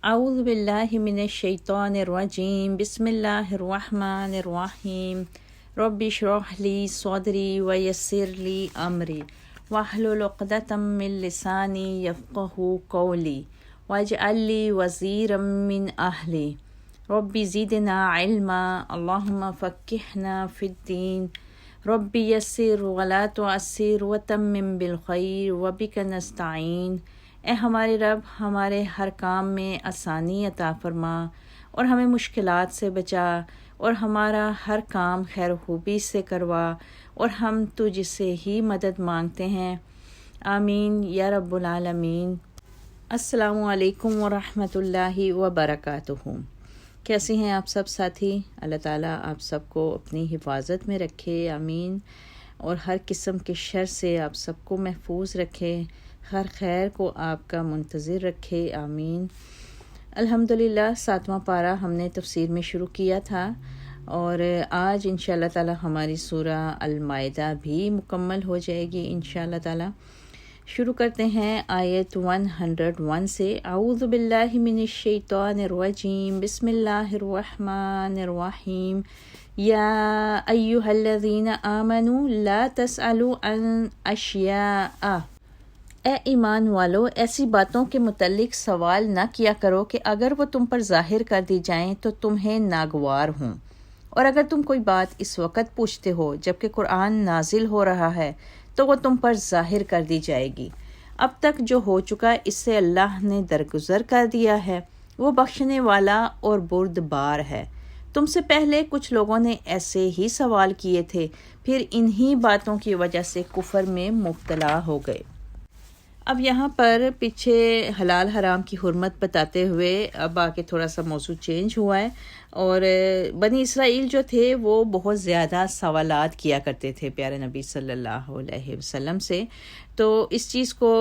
اعوذ باللہ من الشیطان الرجیم بسم اللہ الرحمن الرحیم رب اشرح لی صدری ویسر لی امری واحلل عقدۃ من لسانی یفقہوا قولی واجعل لی وزیرا من اہلی رب زدنا علما اللہم فقہنا فی الدین رب یسر ولا تعسر وتمم بالخیر وبک نستعین۔ اے ہمارے رب، ہمارے ہر کام میں آسانی عطا فرما اور ہمیں مشکلات سے بچا، اور ہمارا ہر کام خیر و خوبی سے کروا، اور ہم تجھ سے ہی مدد مانگتے ہیں، آمین یا رب العالمین۔ السلام علیکم ورحمۃ اللہ وبرکاتہ۔ کیسے ہیں آپ سب ساتھی؟ اللہ تعالیٰ آپ سب کو اپنی حفاظت میں رکھے، آمین، اور ہر قسم کے شر سے آپ سب کو محفوظ رکھے، ہر خیر کو آپ کا منتظر رکھے، آمین۔ الحمدللہ 7واں پارہ ہم نے تفسیر میں شروع کیا تھا، اور آج انشاءاللہ تعالی ہماری سورہ المائدہ بھی مکمل ہو جائے گی انشاءاللہ تعالی۔ شروع کرتے ہیں آیت 101 سے۔ اعوذ باللہ من الشیطان الرجیم بسم اللہ الرحمن الرحیم یا ایہا الذین آمنوا لا تسألوا عن اشیاء، اے ایمان والو ایسی باتوں کے متعلق سوال نہ کیا کرو کہ اگر وہ تم پر ظاہر کر دی جائیں تو تمہیں ناگوار ہوں، اور اگر تم کوئی بات اس وقت پوچھتے ہو جبکہ قرآن نازل ہو رہا ہے تو وہ تم پر ظاہر کر دی جائے گی۔ اب تک جو ہو چکا اس سے اللہ نے درگزر کر دیا ہے، وہ بخشنے والا اور بردبار ہے۔ تم سے پہلے کچھ لوگوں نے ایسے ہی سوال کیے تھے، پھر انہی باتوں کی وجہ سے کفر میں مبتلا ہو گئے۔ اب یہاں پر پیچھے حلال حرام کی حرمت بتاتے ہوئے اب آگے تھوڑا سا موضوع چینج ہوا ہے، اور بنی اسرائیل جو تھے وہ بہت زیادہ سوالات کیا کرتے تھے پیارے نبی صلی اللہ علیہ وسلم سے، تو اس چیز کو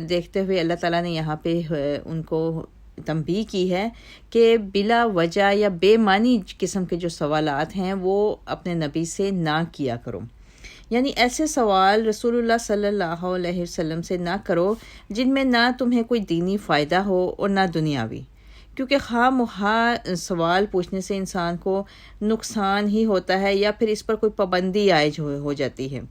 دیکھتے ہوئے اللہ تعالیٰ نے یہاں پہ ان کو تنبیہ کی ہے کہ بلا وجہ یا بے معنی قسم کے جو سوالات ہیں وہ اپنے نبی سے نہ کیا کرو، یعنی ایسے سوال رسول اللہ صلی اللہ علیہ وسلم سے نہ کرو جن میں نہ تمہیں کوئی دینی فائدہ ہو اور نہ دنیاوی، کیونکہ خواہ مخواہ سوال پوچھنے سے انسان کو نقصان ہی ہوتا ہے یا پھر اس پر کوئی پابندی عائد ہو جاتی ہے۔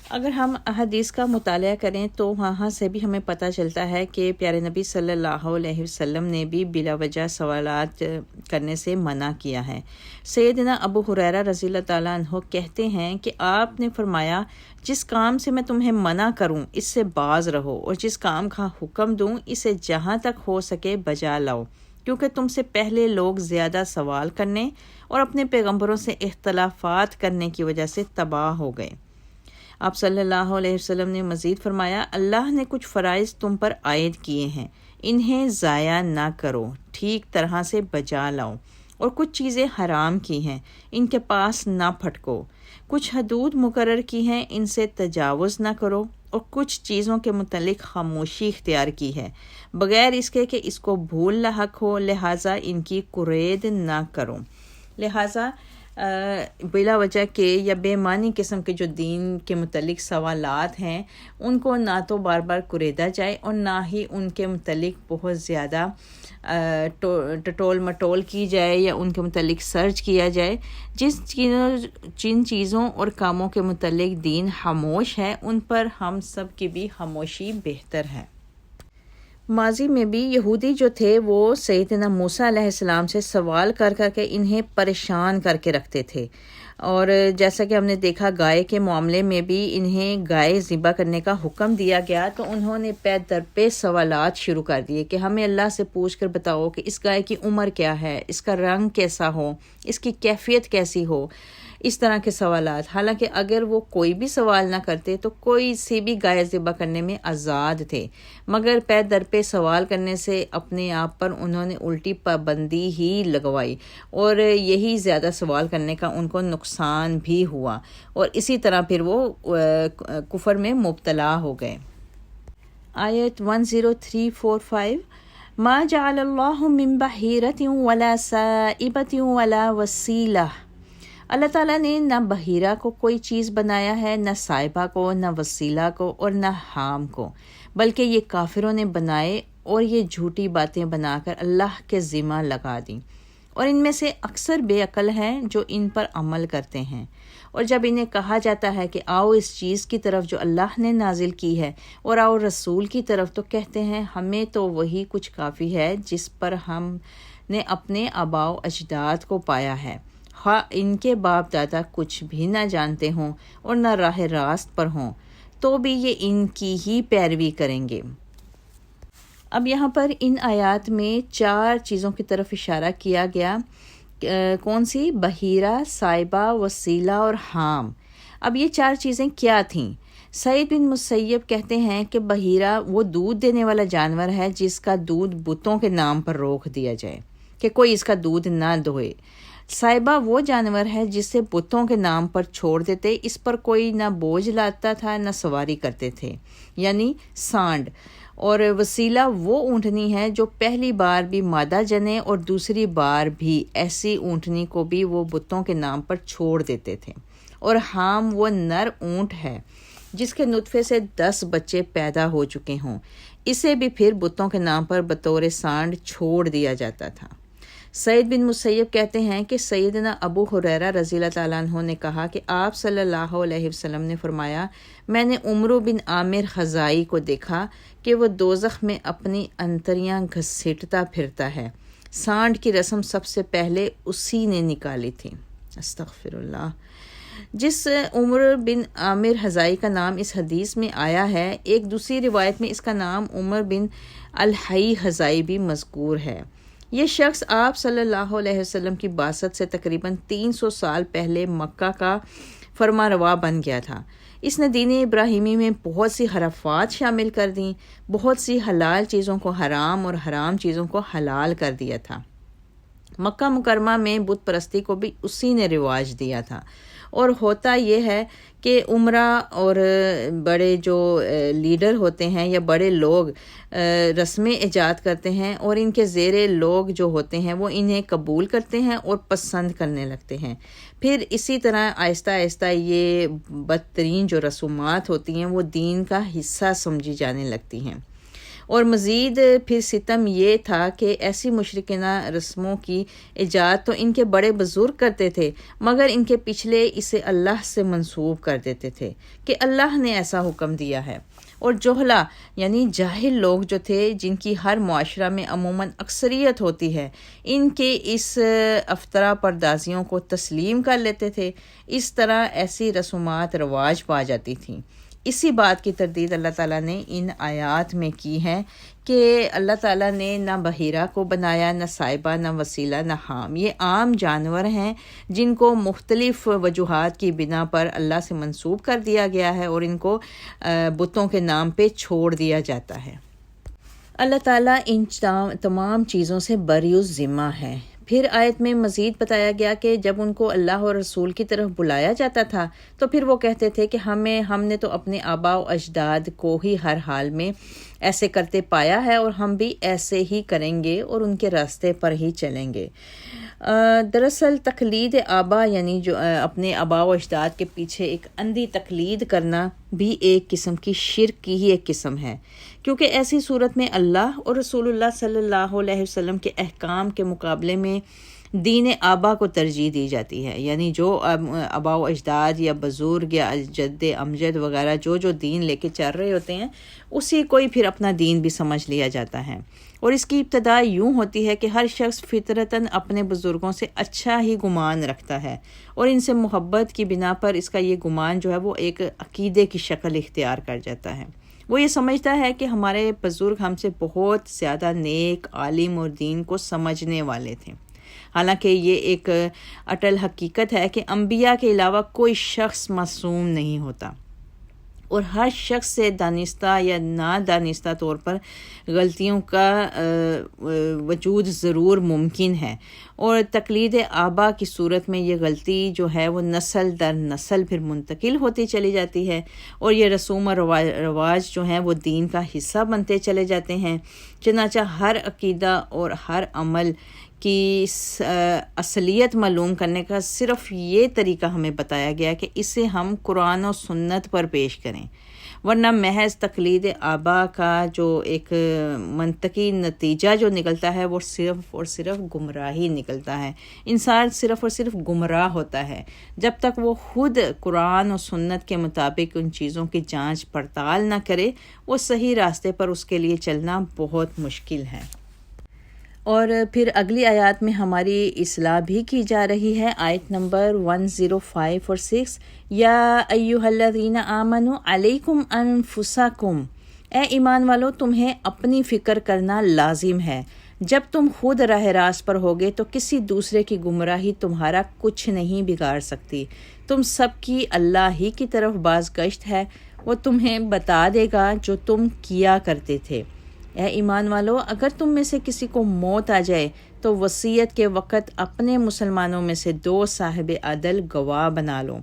اگر ہم احادیث کا مطالعہ کریں تو وہاں سے بھی ہمیں پتہ چلتا ہے کہ پیارے نبی صلی اللہ علیہ وسلم نے بھی بلا وجہ سوالات کرنے سے منع کیا ہے۔ سیدنا ابو ہریرہ رضی اللہ تعالیٰ عنہ کہتے ہیں کہ آپ نے فرمایا، جس کام سے میں تمہیں منع کروں اس سے باز رہو، اور جس کام کا حکم دوں اسے جہاں تک ہو سکے بجا لاؤ، کیونکہ تم سے پہلے لوگ زیادہ سوال کرنے اور اپنے پیغمبروں سے اختلافات کرنے کی وجہ سے تباہ ہو گئے۔ آپ صلی اللہ علیہ وسلم نے مزید فرمایا، اللہ نے کچھ فرائض تم پر عائد کیے ہیں، انہیں ضائع نہ کرو، ٹھیک طرح سے بجا لاؤ، اور کچھ چیزیں حرام کی ہیں، ان کے پاس نہ پھٹکو، کچھ حدود مقرر کی ہیں، ان سے تجاوز نہ کرو، اور کچھ چیزوں کے متعلق خاموشی اختیار کی ہے بغیر اس کے کہ اس کو بھول لاحق ہو، لہٰذا ان کی قرید نہ کرو۔ لہٰذا بلا وجہ کے یا بے معنی قسم کے جو دین کے متعلق سوالات ہیں ان کو نہ تو بار بار قریدا جائے، اور نہ ہی ان کے متعلق بہت زیادہ ٹٹول مٹول کی جائے یا ان کے متعلق سرچ کیا جائے۔ جن چیزوں اور کاموں کے متعلق دین خاموش ہے ان پر ہم سب کی بھی خاموشی بہتر ہے۔ ماضی میں بھی یہودی جو تھے وہ سیدنا موسیٰ علیہ السلام سے سوال کر کر کے انہیں پریشان کر کے رکھتے تھے، اور جیسا کہ ہم نے دیکھا گائے کے معاملے میں بھی انہیں گائے ذبح کرنے کا حکم دیا گیا تو انہوں نے پے در پے سوالات شروع کر دیے کہ ہمیں اللہ سے پوچھ کر بتاؤ کہ اس گائے کی عمر کیا ہے، اس کا رنگ کیسا ہو، اس کی کیفیت کیسی ہو، اس طرح کے سوالات۔ حالانکہ اگر وہ کوئی بھی سوال نہ کرتے تو کوئی سی بھی گائے ذبح کرنے میں آزاد تھے، مگر پے در پہ سوال کرنے سے اپنے آپ پر انہوں نے الٹی پابندی ہی لگوائی، اور یہی زیادہ سوال کرنے کا ان کو نقصان بھی ہوا، اور اسی طرح پھر وہ کفر میں مبتلا ہو گئے۔ آیت 10345 ما جعل اللہ من بحیرۃ ولا سائبۃ ولا وسیلہ، اللہ تعالیٰ نے نہ بحیرہ کو کوئی چیز بنایا ہے، نہ سائبہ کو، نہ وسیلہ کو، اور نہ حام کو، بلکہ یہ کافروں نے بنائے اور یہ جھوٹی باتیں بنا کر اللہ کے ذمہ لگا دیں، اور ان میں سے اکثر بے عقل ہیں جو ان پر عمل کرتے ہیں۔ اور جب انہیں کہا جاتا ہے کہ آؤ اس چیز کی طرف جو اللہ نے نازل کی ہے اور آؤ رسول کی طرف، تو کہتے ہیں ہمیں تو وہی کچھ کافی ہے جس پر ہم نے اپنے آباء و اجداد کو پایا ہے، خواہ ان کے باپ دادا کچھ بھی نہ جانتے ہوں اور نہ راہ راست پر ہوں، تو بھی یہ ان کی ہی پیروی کریں گے۔ اب یہاں پر ان آیات میں 4 چیزوں کی طرف اشارہ کیا گیا۔ کون سی؟ بحیرہ، صائبہ، وسیلہ اور حام۔ اب یہ 4 چیزیں کیا تھیں؟ سعید بن مسیب کہتے ہیں کہ بحیرہ وہ دودھ دینے والا جانور ہے جس کا دودھ بتوں کے نام پر روک دیا جائے کہ کوئی اس کا دودھ نہ دوئے۔ صائبہ وہ جانور ہے جسے بتوں کے نام پر چھوڑ دیتے، اس پر کوئی نہ بوجھ لاتا تھا نہ سواری کرتے تھے، یعنی سانڈ۔ اور وسیلہ وہ اونٹنی ہے جو پہلی بار بھی مادہ جنے اور دوسری بار بھی ایسی اونٹنی کو بھی وہ بتوں کے نام پر چھوڑ دیتے تھے۔ اور حام وہ نر اونٹ ہے جس کے نطفے سے 10 بچے پیدا ہو چکے ہوں، اسے بھی پھر بتوں کے نام پر بطور سانڈ چھوڑ دیا جاتا تھا۔ سعید بن مسیب کہتے ہیں کہ سیدنا ابو ہریرہ رضی اللہ تعالیٰ عنہ نے کہا کہ آپ صلی اللہ علیہ وسلم نے فرمایا، میں نے عمرو بن عامر خزائی کو دیکھا کہ وہ دوزخ میں اپنی انتریاں گھسیٹتا پھرتا ہے، سانڈ کی رسم سب سے پہلے اسی نے نکالی تھی۔ استغفر اللہ۔ جس عمر بن عامر خزائی کا نام اس حدیث میں آیا ہے، ایک دوسری روایت میں اس کا نام عمر بن الحی خزائی بھی مذکور ہے۔ یہ شخص آپ صلی اللہ علیہ وسلم کی بعثت سے تقریباً 300 سال پہلے مکہ کا فرما روا بن گیا تھا۔ اس نے دین ابراہیمی میں بہت سی حرفات شامل کر دیں، بہت سی حلال چیزوں کو حرام اور حرام چیزوں کو حلال کر دیا تھا۔ مکہ مکرمہ میں بت پرستی کو بھی اسی نے رواج دیا تھا۔ اور ہوتا یہ ہے کہ عمرہ اور بڑے جو لیڈر ہوتے ہیں یا بڑے لوگ رسمیں ایجاد کرتے ہیں، اور ان کے زیر لوگ جو ہوتے ہیں وہ انہیں قبول کرتے ہیں اور پسند کرنے لگتے ہیں۔ پھر اسی طرح آہستہ آہستہ یہ بدترین جو رسومات ہوتی ہیں وہ دین کا حصہ سمجھی جانے لگتی ہیں۔ اور مزید پھر ستم یہ تھا کہ ایسی مشرکانہ رسموں کی ایجاد تو ان کے بڑے بزرگ کرتے تھے، مگر ان کے پچھلے اسے اللہ سے منسوب کر دیتے تھے کہ اللہ نے ایسا حکم دیا ہے۔ اور جہلا یعنی جاہل لوگ جو تھے، جن کی ہر معاشرہ میں عموماً اکثریت ہوتی ہے، ان کے اس افطرا پردازیوں کو تسلیم کر لیتے تھے۔ اس طرح ایسی رسومات رواج پا جاتی تھیں۔ اسی بات کی تردید اللہ تعالیٰ نے ان آیات میں کی ہے کہ اللہ تعالیٰ نے نہ بحیرہ کو بنایا، نہ صائبہ، نہ وسیلہ، نہ حام۔ یہ عام جانور ہیں جن کو مختلف وجوہات کی بنا پر اللہ سے منسوب کر دیا گیا ہے اور ان کو بتوں کے نام پہ چھوڑ دیا جاتا ہے۔ اللہ تعالیٰ ان تمام چیزوں سے بری الذمہ ہے۔ پھر آیت میں مزید بتایا گیا کہ جب ان کو اللہ اور رسول کی طرف بلایا جاتا تھا تو پھر وہ کہتے تھے کہ ہم نے تو اپنے آباء و اجداد کو ہی ہر حال میں ایسے کرتے پایا ہے اور ہم بھی ایسے ہی کریں گے اور ان کے راستے پر ہی چلیں گے۔ دراصل تقلید آبا یعنی جو اپنے آباء و اجداد کے پیچھے ایک اندھی تقلید کرنا بھی ایک قسم کی شرک کی ہی ایک قسم ہے، کیونکہ ایسی صورت میں اللہ اور رسول اللہ صلی اللہ علیہ وسلم کے احکام کے مقابلے میں دین آبا کو ترجیح دی جاتی ہے، یعنی جو آباء و اجداد یا بزرگ یا جد امجد وغیرہ جو دین لے کے چل رہے ہوتے ہیں اسی کو ہی پھر اپنا دین بھی سمجھ لیا جاتا ہے۔ اور اس کی ابتدا یوں ہوتی ہے کہ ہر شخص فطرتاً اپنے بزرگوں سے اچھا ہی گمان رکھتا ہے اور ان سے محبت کی بنا پر اس کا یہ گمان جو ہے وہ ایک عقیدے کی شکل اختیار کر جاتا ہے۔ وہ یہ سمجھتا ہے کہ ہمارے بزرگ ہم سے بہت زیادہ نیک، عالم اور دین کو سمجھنے والے تھے، حالانکہ یہ ایک اٹل حقیقت ہے کہ انبیاء کے علاوہ کوئی شخص معصوم نہیں ہوتا اور ہر شخص سے دانستہ یا نادانستہ طور پر غلطیوں کا وجود ضرور ممکن ہے، اور تقلید آبا کی صورت میں یہ غلطی جو ہے وہ نسل در نسل پھر منتقل ہوتی چلی جاتی ہے اور یہ رسوم و رواج جو ہیں وہ دین کا حصہ بنتے چلے جاتے ہیں۔ چنانچہ ہر عقیدہ اور ہر عمل کی اصلیت معلوم کرنے کا صرف یہ طریقہ ہمیں بتایا گیا کہ اسے ہم قرآن و سنت پر پیش کریں، ورنہ محض تقلید آبا کا جو ایک منطقی نتیجہ جو نکلتا ہے وہ صرف اور صرف گمراہی نکلتا ہے. انسان صرف اور صرف گمراہ ہوتا ہے جب تک وہ خود قرآن و سنت کے مطابق ان چیزوں کی جانچ پڑتال نہ کرے. وہ صحیح راستے پر اس کے لیے چلنا بہت مشکل ہے. اور پھر اگلی آیات میں ہماری اصلاح بھی کی جا رہی ہے. آیت نمبر 105 اور 6، یا ایھا الذین آمنوا علیکم انفسکم، اے ایمان والو تمہیں اپنی فکر کرنا لازم ہے. جب تم خود راہ راست پر ہوگے تو کسی دوسرے کی گمراہی تمہارا کچھ نہیں بگاڑ سکتی. تم سب کی اللہ ہی کی طرف بازگشت ہے، وہ تمہیں بتا دے گا جو تم کیا کرتے تھے. اے ایمان والو، اگر تم میں سے کسی کو موت آ جائے تو وصیت کے وقت اپنے مسلمانوں میں سے 2 صاحب عدل گواہ بنا لو.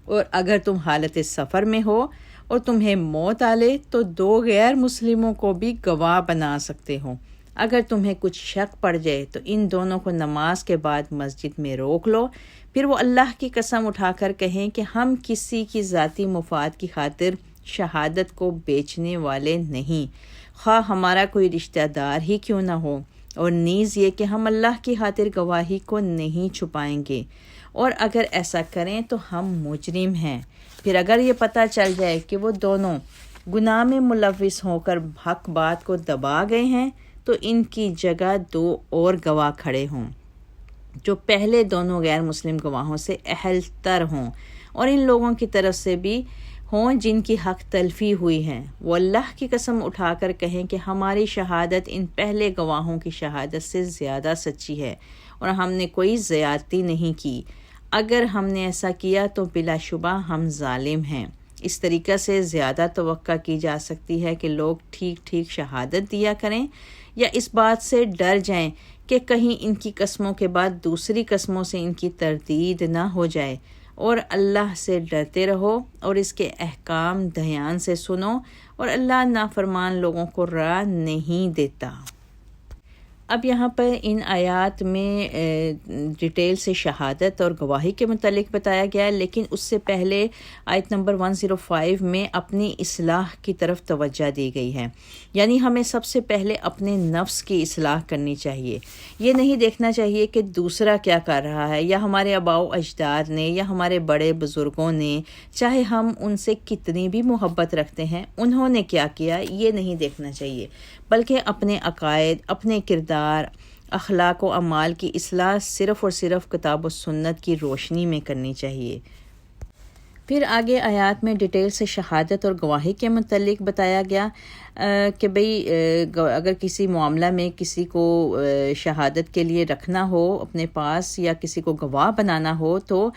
اور اگر تم حالت سفر میں ہو اور تمہیں موت آ لے تو 2 غیر مسلموں کو بھی گواہ بنا سکتے ہو. اگر تمہیں کچھ شک پڑ جائے تو ان دونوں کو نماز کے بعد مسجد میں روک لو. پھر وہ اللہ کی قسم اٹھا کر کہیں کہ ہم کسی کی ذاتی مفاد کی خاطر شہادت کو بیچنے والے نہیں، خواہ ہمارا کوئی رشتہ دار ہی کیوں نہ ہو، اور نیز یہ کہ ہم اللہ کی خاطر گواہی کو نہیں چھپائیں گے، اور اگر ایسا کریں تو ہم مجرم ہیں. پھر اگر یہ پتہ چل جائے کہ وہ دونوں گناہ میں ملوث ہو کر حق بات کو دبا گئے ہیں تو ان کی جگہ 2 اور گواہ کھڑے ہوں جو پہلے دونوں غیر مسلم گواہوں سے اہل تر ہوں، اور ان لوگوں کی طرف سے بھی ہوں جن کی حق تلفی ہوئی ہے. وہ اللہ کی قسم اٹھا کر کہیں کہ ہماری شہادت ان پہلے گواہوں کی شہادت سے زیادہ سچی ہے اور ہم نے کوئی زیادتی نہیں کی. اگر ہم نے ایسا کیا تو بلا شبہ ہم ظالم ہیں. اس طریقہ سے زیادہ توقع کی جا سکتی ہے کہ لوگ ٹھیک ٹھیک شہادت دیا کریں، یا اس بات سے ڈر جائیں کہ کہیں ان کی قسموں کے بعد دوسری قسموں سے ان کی تردید نہ ہو جائے. اور اللہ سے ڈرتے رہو اور اس کے احکام دھیان سے سنو، اور اللہ نافرمان لوگوں کو راہ نہیں دیتا. اب یہاں پر ان آیات میں ڈیٹیل سے شہادت اور گواہی کے متعلق بتایا گیا ہے، لیکن اس سے پہلے آیت نمبر 105 میں اپنی اصلاح کی طرف توجہ دی گئی ہے. یعنی ہمیں سب سے پہلے اپنے نفس کی اصلاح کرنی چاہیے. یہ نہیں دیکھنا چاہیے کہ دوسرا کیا کر رہا ہے، یا ہمارے آباء و اجداد نے یا ہمارے بڑے بزرگوں نے، چاہے ہم ان سے کتنی بھی محبت رکھتے ہیں، انہوں نے کیا کیا، یہ نہیں دیکھنا چاہیے، بلکہ اپنے عقائد، اپنے کردار، اخلاق و اعمال کی اصلاح صرف اور صرف کتاب و سنت کی روشنی میں کرنی چاہیے. پھر آگے آیات میں ڈیٹیل سے شہادت اور گواہی کے متعلق بتایا گیا کہ اگر کسی معاملہ میں کسی کو شہادت کے لیے رکھنا ہو اپنے پاس یا کسی کو گواہ بنانا ہو تو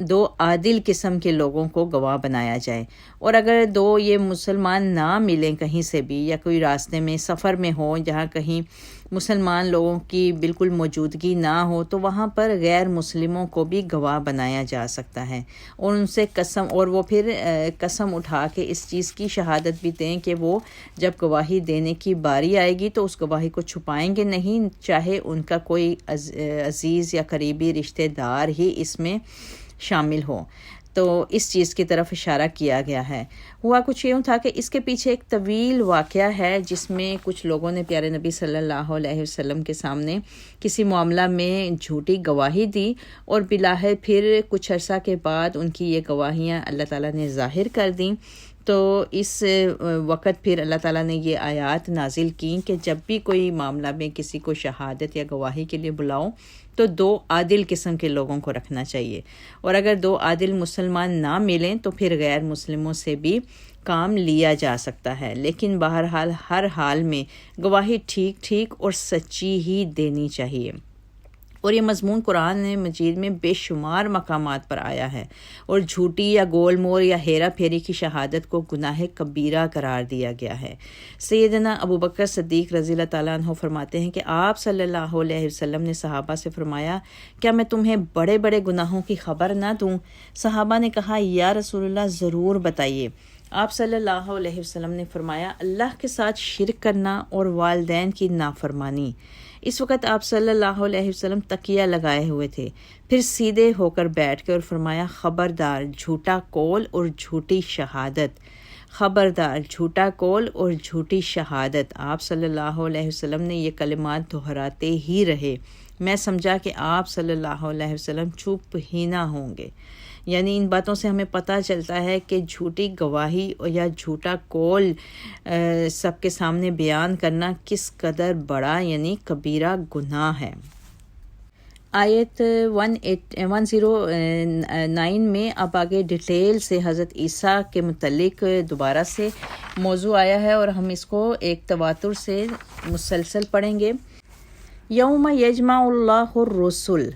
2 عادل قسم کے لوگوں کو گواہ بنایا جائے. اور اگر 2 یہ مسلمان نہ ملیں کہیں سے بھی، یا کوئی راستے میں سفر میں ہو جہاں کہیں مسلمان لوگوں کی بالکل موجودگی نہ ہو تو وہاں پر غیر مسلموں کو بھی گواہ بنایا جا سکتا ہے، اور ان سے قسم، اور وہ پھر قسم اٹھا کے اس چیز کی شہادت بھی دیں کہ وہ جب گواہی دینے کی باری آئے گی تو اس گواہی کو چھپائیں گے نہیں، چاہے ان کا کوئی عزیز یا قریبی رشتہ دار ہی اس میں شامل ہو. تو اس چیز کی طرف اشارہ کیا گیا ہے. ہوا کچھ یوں تھا کہ اس کے پیچھے ایک طویل واقعہ ہے جس میں کچھ لوگوں نے پیارے نبی صلی اللہ علیہ وسلم کے سامنے کسی معاملہ میں جھوٹی گواہی دی، اور بلاخر پھر کچھ عرصہ کے بعد ان کی یہ گواہیاں اللہ تعالیٰ نے ظاہر کر دیں. تو اس وقت پھر اللہ تعالیٰ نے یہ آیات نازل کی کہ جب بھی کوئی معاملہ میں کسی کو شہادت یا گواہی کے لیے بلاؤ تو 2 عادل قسم کے لوگوں کو رکھنا چاہیے، اور اگر 2 عادل مسلمان نہ ملیں تو پھر غیر مسلموں سے بھی کام لیا جا سکتا ہے. لیکن بہرحال ہر حال میں گواہی ٹھیک اور سچی ہی دینی چاہیے. اور یہ مضمون قرآن مجید میں بے شمار مقامات پر آیا ہے، اور جھوٹی یا گول مول یا ہیرا پھیری کی شہادت کو گناہ کبیرہ قرار دیا گیا ہے. سیدنا ابوبکر صدیق رضی اللہ تعالیٰ عنہ فرماتے ہیں کہ آپ صلی اللہ علیہ وسلم نے صحابہ سے فرمایا، کیا میں تمہیں بڑے بڑے گناہوں کی خبر نہ دوں؟ صحابہ نے کہا، یا رسول اللہ ضرور بتائیے. آپ صلی اللہ علیہ وسلم نے فرمایا، اللہ کے ساتھ شرک کرنا اور والدین کی نافرمانی. اس وقت آپ صلی اللہ علیہ وسلم تکیہ لگائے ہوئے تھے، پھر سیدھے ہو کر بیٹھ کے اور فرمایا، خبردار، جھوٹا قول اور جھوٹی شہادت، خبردار جھوٹا قول اور جھوٹی شہادت۔ آپ صلی اللہ علیہ وسلم نے یہ کلمات دہراتے ہی رہے۔ میں سمجھا کہ آپ صلی اللہ علیہ وسلم چپ ہی نہ ہوں گے۔ یعنی ان باتوں سے ہمیں پتہ چلتا ہے کہ جھوٹی گواہی یا جھوٹا قول سب کے سامنے بیان کرنا کس قدر بڑا یعنی کبیرہ گناہ ہے۔ آیت 109 میں اب آگے ڈیٹیل سے حضرت عیسیٰ کے متعلق دوبارہ سے موضوع آیا ہے اور ہم اس کو ایک تواتر سے مسلسل پڑھیں گے۔ یوم یجمع اللہ الرسل،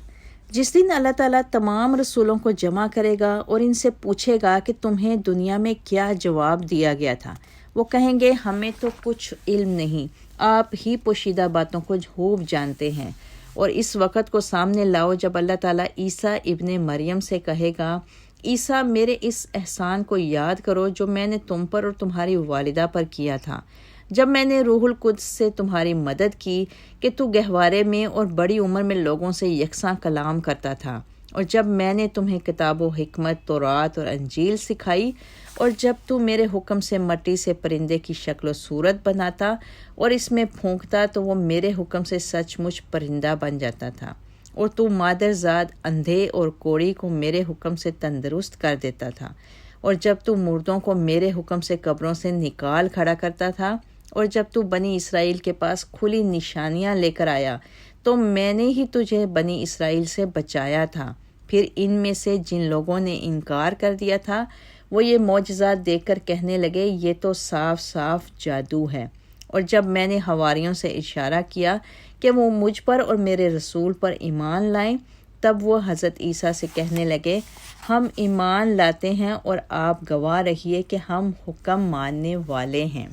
جس دن اللہ تعالیٰ تمام رسولوں کو جمع کرے گا اور ان سے پوچھے گا کہ تمہیں دنیا میں کیا جواب دیا گیا تھا۔ وہ کہیں گے ہمیں تو کچھ علم نہیں، آپ ہی پوشیدہ باتوں کو خوب جانتے ہیں۔ اور اس وقت کو سامنے لاؤ جب اللہ تعالیٰ عیسیٰ ابن مریم سے کہے گا، عیسیٰ میرے اس احسان کو یاد کرو جو میں نے تم پر اور تمہاری والدہ پر کیا تھا، جب میں نے روح القدس سے تمہاری مدد کی کہ تو گہوارے میں اور بڑی عمر میں لوگوں سے یکساں کلام کرتا تھا، اور جب میں نے تمہیں کتاب و حکمت، تورات اور انجیل سکھائی، اور جب تو میرے حکم سے مٹی سے پرندے کی شکل و صورت بناتا اور اس میں پھونکتا تو وہ میرے حکم سے سچ مچ پرندہ بن جاتا تھا، اور تو مادرزاد اندھے اور کوڑی کو میرے حکم سے تندرست کر دیتا تھا، اور جب تو مردوں کو میرے حکم سے قبروں سے نکال کھڑا کرتا تھا، اور جب تو بنی اسرائیل کے پاس کھلی نشانیاں لے کر آیا تو میں نے ہی تجھے بنی اسرائیل سے بچایا تھا۔ پھر ان میں سے جن لوگوں نے انکار کر دیا تھا وہ یہ معجزات دیکھ کر کہنے لگے یہ تو صاف صاف جادو ہے۔ اور جب میں نے حواریوں سے اشارہ کیا کہ وہ مجھ پر اور میرے رسول پر ایمان لائیں، تب وہ حضرت عیسیٰ سے کہنے لگے ہم ایمان لاتے ہیں اور آپ گواہ رہیے کہ ہم حکم ماننے والے ہیں۔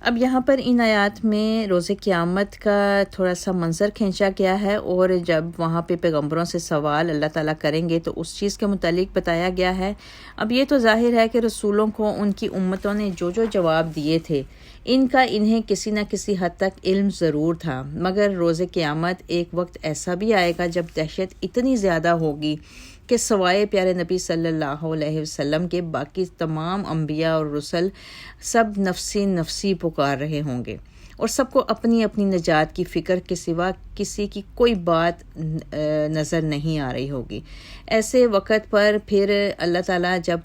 اب یہاں پر ان آیات میں روز قیامت کا تھوڑا سا منظر کھینچا گیا ہے، اور جب وہاں پہ پیغمبروں سے سوال اللہ تعالیٰ کریں گے تو اس چیز کے متعلق بتایا گیا ہے۔ اب یہ تو ظاہر ہے کہ رسولوں کو ان کی امتوں نے جو جواب دیے تھے ان کا انہیں کسی نہ کسی حد تک علم ضرور تھا، مگر روز قیامت ایک وقت ایسا بھی آئے گا جب دہشت اتنی زیادہ ہوگی کہ سوائے پیارے نبی صلی اللہ علیہ وسلم کے باقی تمام انبیاء اور رسل سب نفسی نفسی پکار رہے ہوں گے، اور سب کو اپنی اپنی نجات کی فکر کے سوا کسی کی کوئی بات نظر نہیں آ رہی ہوگی۔ ایسے وقت پر پھر اللہ تعالیٰ جب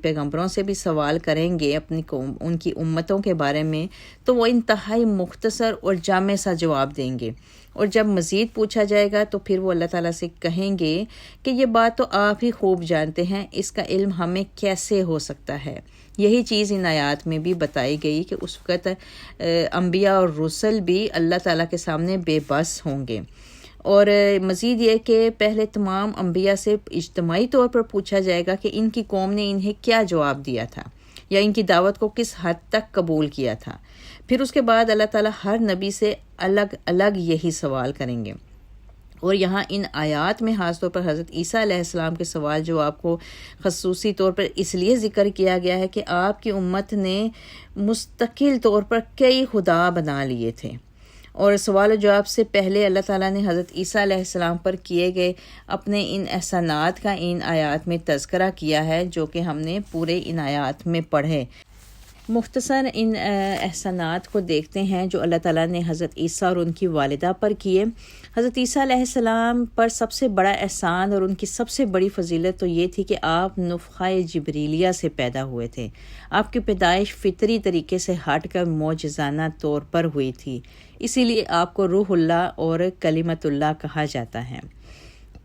پیغمبروں سے بھی سوال کریں گے ان کی امتوں کے بارے میں تو وہ انتہائی مختصر اور جامع سا جواب دیں گے، اور جب مزید پوچھا جائے گا تو پھر وہ اللہ تعالیٰ سے کہیں گے کہ یہ بات تو آپ ہی خوب جانتے ہیں، اس کا علم ہمیں کیسے ہو سکتا ہے۔ یہی چیز ان آیات میں بھی بتائی گئی کہ اس وقت انبیاء اور رسل بھی اللہ تعالیٰ کے سامنے بے بس ہوں گے، اور مزید یہ کہ پہلے تمام انبیاء سے اجتماعی طور پر پوچھا جائے گا کہ ان کی قوم نے انہیں کیا جواب دیا تھا یا ان کی دعوت کو کس حد تک قبول کیا تھا۔ پھر اس کے بعد اللہ تعالیٰ ہر نبی سے الگ الگ یہی سوال کریں گے، اور یہاں ان آیات میں خاص طور پر حضرت عیسیٰ علیہ السلام کے سوال جواب کو خصوصی طور پر اس لیے ذکر کیا گیا ہے کہ آپ کی امت نے مستقل طور پر کئی خدا بنا لیے تھے، اور سوال و جواب سے پہلے اللہ تعالیٰ نے حضرت عیسیٰ علیہ السلام پر کیے گئے اپنے ان احسانات کا ان آیات میں تذکرہ کیا ہے جو کہ ہم نے پورے ان آیات میں پڑھے۔ مختصر ان احسانات کو دیکھتے ہیں جو اللہ تعالیٰ نے حضرت عیسیٰ اور ان کی والدہ پر کیے۔ حضرت عیسیٰ علیہ السلام پر سب سے بڑا احسان اور ان کی سب سے بڑی فضیلت تو یہ تھی کہ آپ نفخہ جبریلیہ سے پیدا ہوئے تھے۔ آپ کی پیدائش فطری طریقے سے ہٹ کر معجزانہ طور پر ہوئی تھی، اسی لیے آپ کو روح اللہ اور کلمت اللہ کہا جاتا ہے۔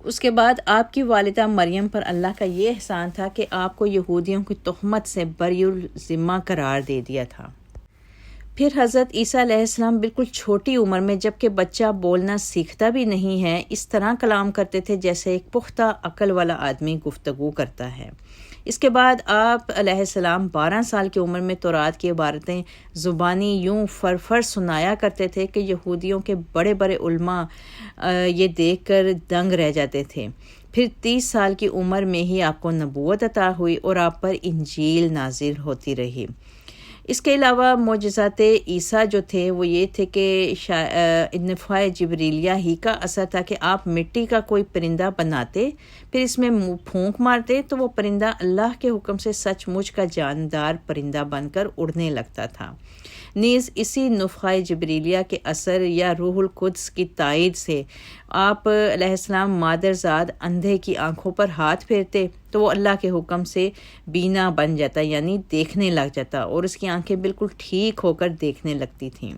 اس کے بعد آپ کی والدہ مریم پر اللہ کا یہ احسان تھا کہ آپ کو یہودیوں کی تہمت سے بری الذمہ قرار دے دیا تھا۔ پھر حضرت عیسیٰ علیہ السلام بالکل چھوٹی عمر میں جبکہ بچہ بولنا سیکھتا بھی نہیں ہے اس طرح کلام کرتے تھے جیسے ایک پختہ عقل والا آدمی گفتگو کرتا ہے۔ اس کے بعد آپ علیہ السلام 12 سال کی عمر میں تورات کی عبارتیں زبانی یوں فر سنایا کرتے تھے کہ یہودیوں کے بڑے بڑے علماء یہ دیکھ کر دنگ رہ جاتے تھے۔ پھر 30 سال کی عمر میں ہی آپ کو نبوت عطا ہوئی اور آپ پر انجیل نازل ہوتی رہی۔ اس کے علاوہ معجزات عیسیٰ جو تھے وہ یہ تھے کہ نفخہ جبریلیہ ہی کا اثر تھا کہ آپ مٹی کا کوئی پرندہ بناتے، پھر اس میں پھونک مارتے تو وہ پرندہ اللہ کے حکم سے سچ مچ کا جاندار پرندہ بن کر اڑنے لگتا تھا۔ نیز اسی نفخہ جبریلیہ کے اثر یا روح القدس کی تائید سے آپ علیہ السلام مادرزاد اندھے کی آنکھوں پر ہاتھ پھیرتے تو وہ اللہ کے حکم سے بینا بن جاتا، یعنی دیکھنے لگ جاتا، اور اس کی آنکھیں بالکل ٹھیک ہو کر دیکھنے لگتی تھیں۔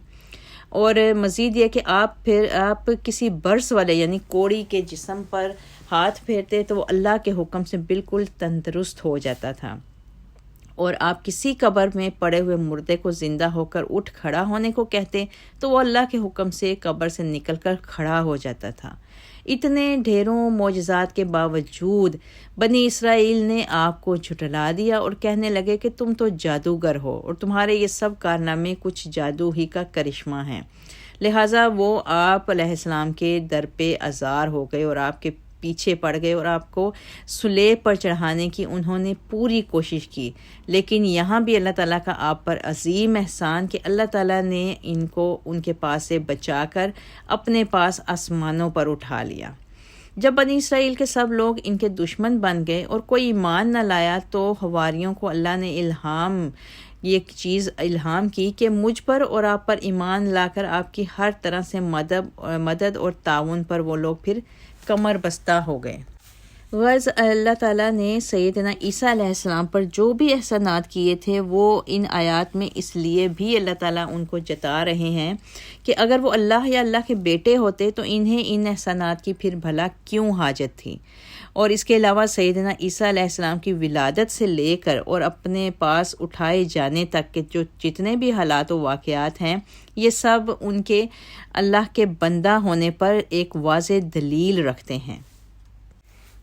اور مزید یہ کہ آپ کسی برس والے یعنی کوڑی کے جسم پر ہاتھ پھیرتے تو وہ اللہ کے حکم سے بالکل تندرست ہو جاتا تھا، اور آپ کسی قبر میں پڑے ہوئے مردے کو زندہ ہو کر اٹھ کھڑا ہونے کو کہتے تو وہ اللہ کے حکم سے قبر سے نکل کر کھڑا ہو جاتا تھا۔ اتنے ڈھیروں معجزات کے باوجود بنی اسرائیل نے آپ کو جھٹلا دیا اور کہنے لگے کہ تم تو جادوگر ہو اور تمہارے یہ سب کارنامے کچھ جادو ہی کا کرشمہ ہیں۔ لہٰذا وہ آپ علیہ السلام کے در پہ عذار ہو گئے اور آپ کے پیچھے پڑ گئے اور آپ کو صلیب پر چڑھانے کی انہوں نے پوری کوشش کی، لیکن یہاں بھی اللہ تعالیٰ کا آپ پر عظیم احسان کہ اللہ تعالیٰ نے ان کو ان کے پاس سے بچا کر اپنے پاس آسمانوں پر اٹھا لیا۔ جب بنی اسرائیل کے سب لوگ ان کے دشمن بن گئے اور کوئی ایمان نہ لایا تو حواریوں کو اللہ نے یہ چیز الہام کی کہ مجھ پر اور آپ پر ایمان لا کر آپ کی ہر طرح سے مدد اور تعاون پر وہ لوگ پھر کمر بستہ ہو گئے۔ غرض اللہ تعالیٰ نے سیدنا عیسیٰ علیہ السلام پر جو بھی احسانات کیے تھے وہ ان آیات میں اس لیے بھی اللہ تعالیٰ ان کو جتا رہے ہیں کہ اگر وہ اللہ یا اللہ کے بیٹے ہوتے تو انہیں ان احسانات کی پھر بھلا کیوں حاجت تھی۔ اور اس کے علاوہ سیدنا عیسیٰ علیہ السلام کی ولادت سے لے کر اور اپنے پاس اٹھائے جانے تک کے جو جتنے بھی حالات و واقعات ہیں یہ سب ان کے اللہ کے بندہ ہونے پر ایک واضح دلیل رکھتے ہیں۔